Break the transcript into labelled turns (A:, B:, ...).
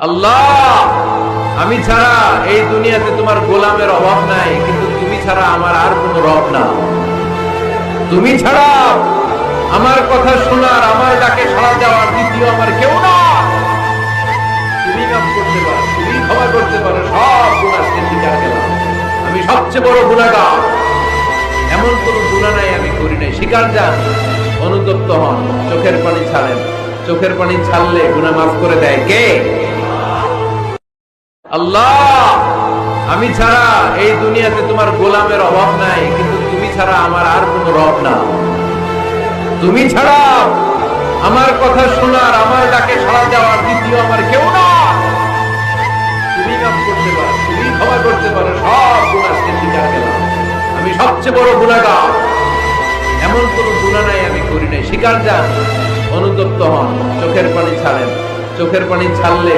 A: আল্লাহ, আমি ছাড়া এই দুনিয়াতে তোমার গোলামের অভাব নাই, কিন্তু তুমি ছাড়া আমার আর কোনো রব না। তুমি ছাড়া আমার কথা শোনার, আমার ডাকে সাড়া দেওয়ার দ্বিতীয় আমার কেউ না। তুমি কাম করতে পারো, তুমি ক্ষমা করতে পারো, সব গুনাহ স্বীকার করলাম। আমি সবচেয়ে বড় গুনাহগার, এমন কোন গুনাহ নাই আমি করি নাই। স্বীকার যান, অনুতপ্ত হন, চোখের পানি ছাড়েন। চোখের পানি ছাড়লে গুনাহ মাফ করে দেয় কে? আল্লাহ, আমি ছাড়া এই দুনিয়াতে তোমার গোলামের অভাব নাই, কিন্তু তুমি ছাড়া আমার আর কোনো রব না। তুমি ছাড়া আমার কথা শোনার, আমার ডাকে সাড়া দেওয়ার দ্বিতীয় আমার কেউ না। তুমি কাম করতে পারো, তুমি ক্ষমা করতে পারো, সব গুনাহ স্বীকার করলাম। আমি সবচেয়ে বড় গুনাহগার, এমন কোন গুনাহ নাই আমি করি নাই। স্বীকার যান, অনুতপ্ত হন, চোখের পানি ছাড়েন। চোখের পানি ছাড়লে